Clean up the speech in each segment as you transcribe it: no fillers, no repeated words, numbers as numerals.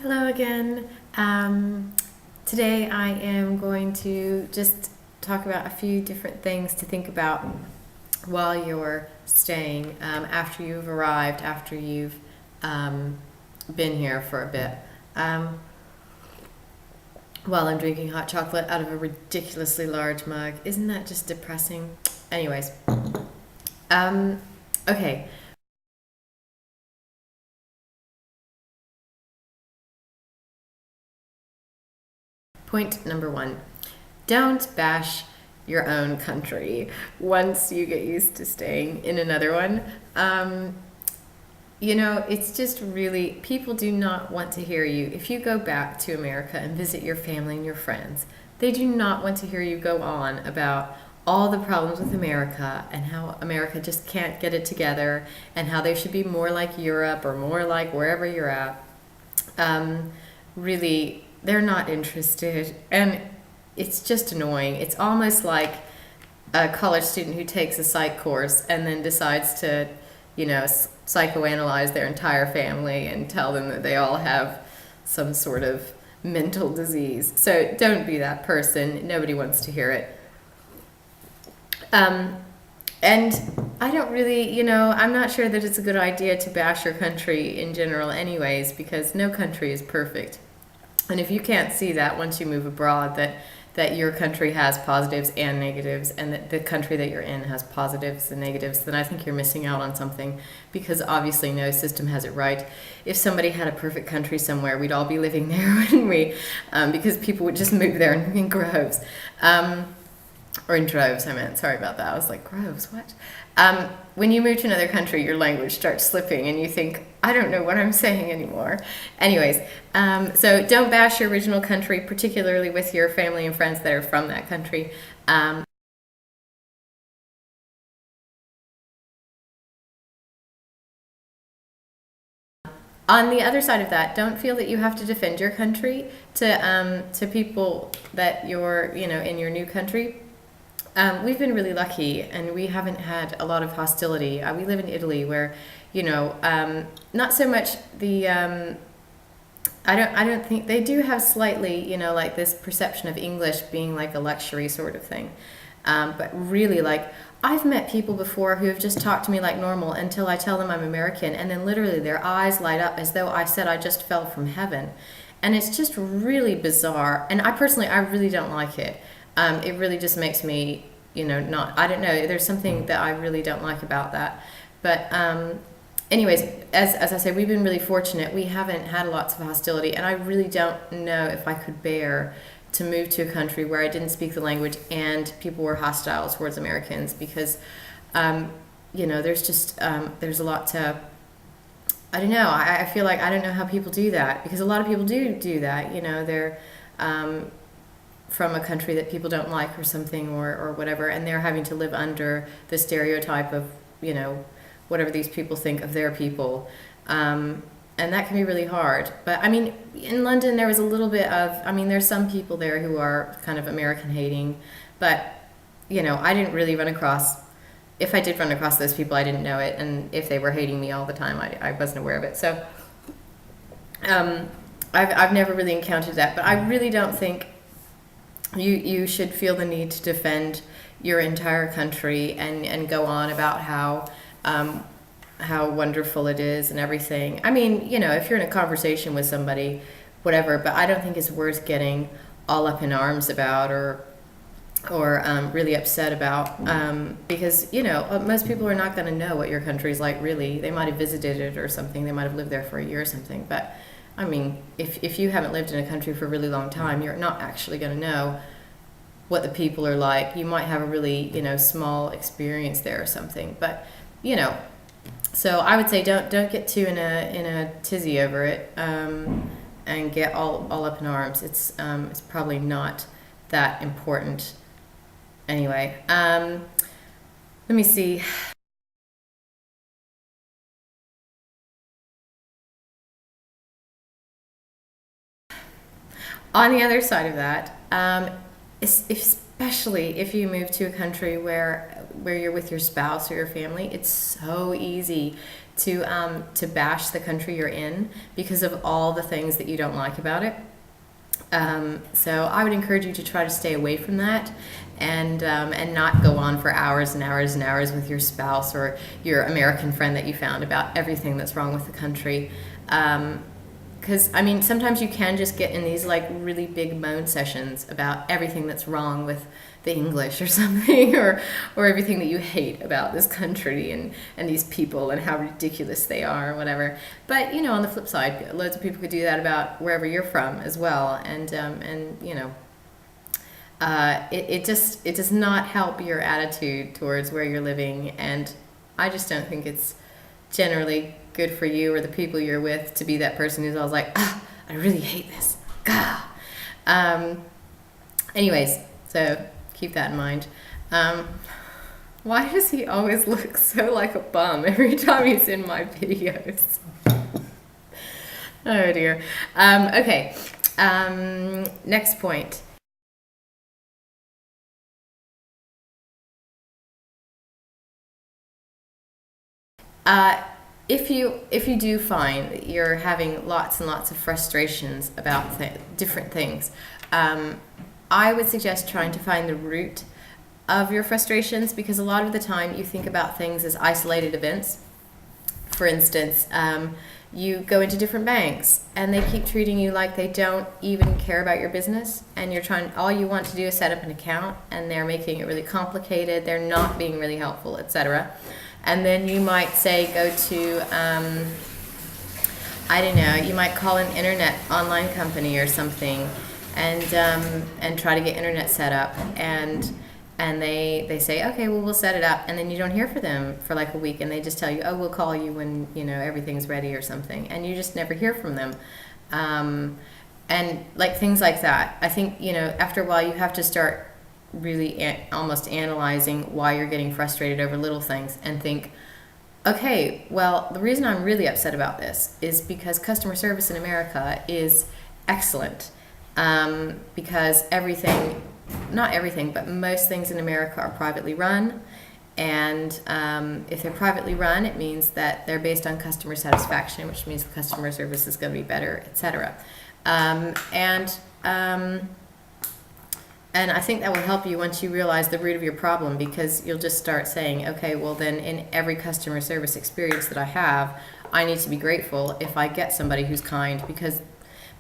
Hello again. Today I am going to just talk about a few different things to think about while you're staying, after you've arrived, after you've been here for a bit. Um, while I'm drinking hot chocolate out of a ridiculously large mug. Isn't that just depressing? Anyways, um, okay. Point number one. Don't bash your own country once you get used to staying in another one. Um, it's just really, people do not want to hear you. If you go back to America and visit your family and your friends, they do not want to hear you go on about all the problems with America and how America just can't get it together and how they should be more like Europe or more like wherever you're at. Um, Really, they're not interested. And it's just annoying. It's almost like a college student who takes a psych course and then decides to, psychoanalyze their entire family and tell them that they all have some sort of mental disease. So don't be that person. Nobody wants to hear it. Um, and I don't really, I'm not sure that it's a good idea to bash your country in general, anyways, because no country is perfect. And if you can't see that once you move abroad, that your country has positives and negatives, and that the country that you're in has positives and negatives, then I think you're missing out on something, because obviously no system has it right. If somebody had a perfect country somewhere, we'd all be living there, wouldn't we? Because people would just move there in groves. Or in droves, I meant. Sorry about that. I was like, groves, what? When you move to another country, your language starts slipping and you think, I don't know what I'm saying anymore. Anyways, so don't bash your original country, particularly with your family and friends that are from that country. On the other side of that, don't feel that you have to defend your country to people that you're, in your new country. We've been really lucky, and we haven't had a lot of hostility. We live in Italy, where, not so much the. I don't think they do have slightly, like this perception of English being like a luxury sort of thing. But really, like, I've met people before who have just talked to me like normal until I tell them I'm American, and then literally their eyes light up as though I said I just fell from heaven. And it's just really bizarre. And I really don't like it. It really just makes me, not, I don't know, there's something that I really don't like about that. But anyways, as I say, we've been really fortunate. We haven't had lots of hostility, and I really don't know if I could bear to move to a country where I didn't speak the language and people were hostile towards Americans, because, there's a lot to, I don't know, I feel like I don't know how people do that, because a lot of people do that, they're from a country that people don't like or something, or whatever, and they're having to live under the stereotype of, whatever these people think of their people. And that can be really hard. But I mean, in London, there was a little bit of, there's some people there who are kind of American hating, but, I didn't really run across, if I did run across those people, I didn't know it. And if they were hating me all the time, I wasn't aware of it. So I've never really encountered that. But I really don't think you should feel the need to defend your entire country and go on about how wonderful it is and everything. If you're in a conversation with somebody, whatever, but I don't think it's worth getting all up in arms about, or really upset about, because most people are not going to know what your country's like, really. They might have visited it or something. They might have lived there for a year or something. But if you haven't lived in a country for a really long time, you're not actually going to know what the people are like. You might have a really small experience there or something, but so I would say don't get too in a tizzy over it, and get all up in arms. It's probably not that important. Anyway, let me see. On the other side of that, especially especially if you move to a country where you're with your spouse or your family. It's so easy to bash the country you're in because of all the things that you don't like about it. So I would encourage you to try to stay away from that, and not go on for hours and hours and hours with your spouse or your American friend that you found about everything that's wrong with the country. Because I mean, sometimes you can just get in these like really big moan sessions about everything that's wrong with the English or something, or everything that you hate about this country and these people and how ridiculous they are or whatever. But on the flip side, loads of people could do that about wherever you're from as well, and it does not help your attitude towards where you're living, and I just don't think it's generally good for you or the people you're with to be that person who's always like, I really hate this. Gah. Anyways, so keep that in mind. Why does he always look so like a bum every time he's in my videos? Oh dear. Okay. Next point. If you do find that you're having lots and lots of frustrations about different things, I would suggest trying to find the root of your frustrations, because a lot of the time you think about things as isolated events. For instance, you go into different banks and they keep treating you like they don't even care about your business, and all you want to do is set up an account, and they're making it really complicated, they're not being really helpful, etc. And then you might say go to, I don't know, you might call an internet online company or something, and try to get internet set up, and they say, okay, well, we'll set it up, and then you don't hear from them for like a week, and they just tell you, oh, we'll call you when everything's ready or something, and you just never hear from them. And like things like that. I think after a while you have to start really almost analyzing why you're getting frustrated over little things, and think, okay, well, the reason I'm really upset about this is because customer service in America is excellent, because not everything, but most things in America are privately run, and if they're privately run, it means that they're based on customer satisfaction, which means the customer service is going to be better, etc. And I think that will help you once you realize the root of your problem, because you'll just start saying, okay, well then in every customer service experience that I have, I need to be grateful if I get somebody who's kind, because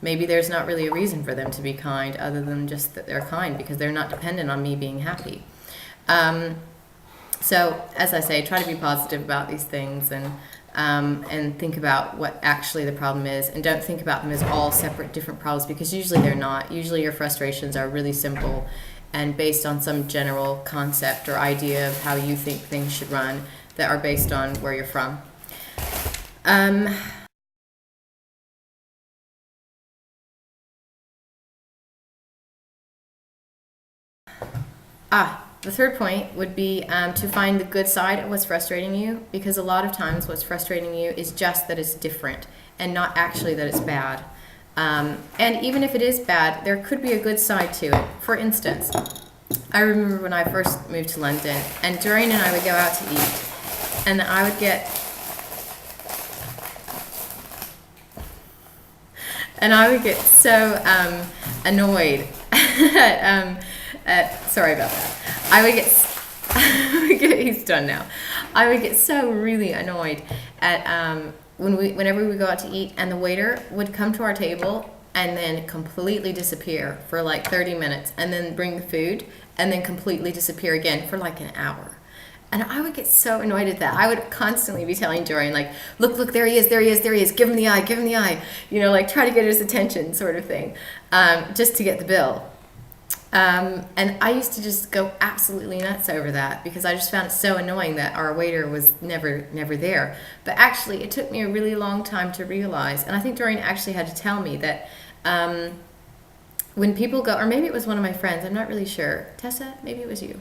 maybe there's not really a reason for them to be kind other than just that they're kind, because they're not dependent on me being happy. So as I say, try to be positive about these things, and think about what actually the problem is, and don't think about them as all separate different problems, because usually they're not. Usually your frustrations are really simple and based on some general concept or idea of how you think things should run that are based on where you're from. The third point would be to find the good side of what's frustrating you, because a lot of times what's frustrating you is just that it's different and not actually that it's bad. And even if it is bad, there could be a good side to it. For instance, I remember when I first moved to London, and Doreen and I would go out to eat, and I would get so annoyed sorry about that. He's done now. I would get so really annoyed at whenever we go out to eat, and the waiter would come to our table and then completely disappear for like 30 minutes, and then bring the food and then completely disappear again for like an hour. And I would get so annoyed at that. I would constantly be telling Dorian, like, look, there he is, give him the eye, like try to get his attention sort of thing, just to get the bill. And I used to just go absolutely nuts over that, because I just found it so annoying that our waiter was never there. But actually, it took me a really long time to realize, and I think Doreen actually had to tell me that when people go, or maybe it was one of my friends, I'm not really sure, Tessa, maybe it was you,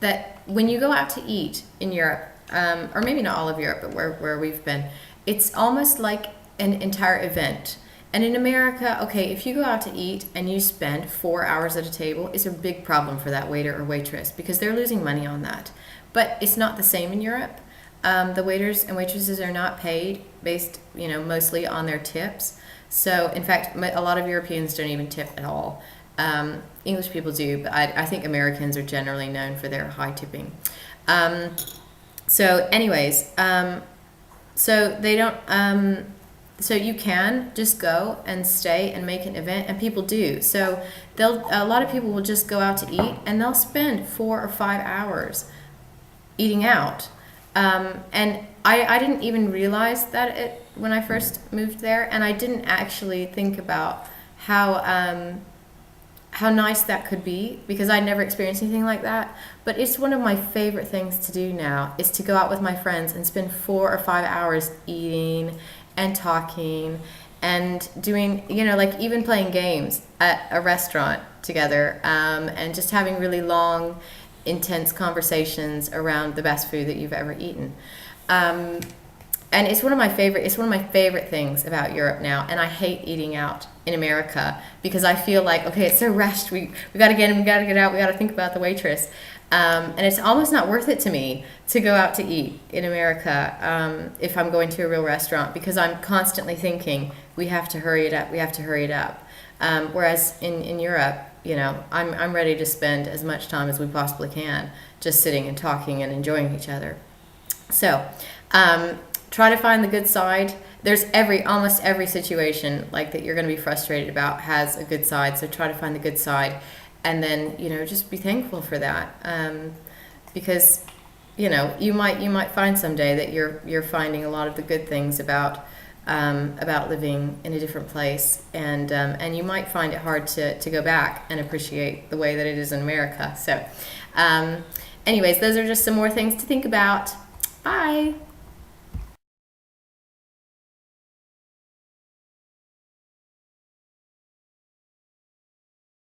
that when you go out to eat in Europe, or maybe not all of Europe, but where we've been, it's almost like an entire event. And in America, okay, if you go out to eat and you spend 4 hours at a table, it's a big problem for that waiter or waitress because they're losing money on that. But it's not the same in Europe. The waiters and waitresses are not paid based, mostly on their tips. So, in fact, a lot of Europeans don't even tip at all. English people do, but I think Americans are generally known for their high tipping. So, anyways, so they don't. So you can just go and stay and make an event, and people do. So a lot of people will just go out to eat, and they'll spend 4 or 5 hours eating out. And I didn't even realize that when I first moved there, and I didn't actually think about how nice that could be because I'd never experienced anything like that. But it's one of my favorite things to do now is to go out with my friends and spend 4 or 5 hours eating and talking and doing, like even playing games at a restaurant together, and just having really long, intense conversations around the best food that you've ever eaten. And it's one of my favorite things about Europe now. And I hate eating out in America because I feel like, okay, it's so rushed. We got to get in, we got to get out, we got to think about the waitress. And it's almost not worth it to me to go out to eat in America if I'm going to a real restaurant because I'm constantly thinking, we have to hurry it up, we have to hurry it up. Whereas in Europe, I'm ready to spend as much time as we possibly can just sitting and talking and enjoying each other. So, try to find the good side. There's almost every situation like that you're going to be frustrated about has a good side. So try to find the good side, and then just be thankful for that, because you might find someday that you're finding a lot of the good things about living in a different place, and you might find it hard to go back and appreciate the way that it is in America. So, anyways, those are just some more things to think about. Bye.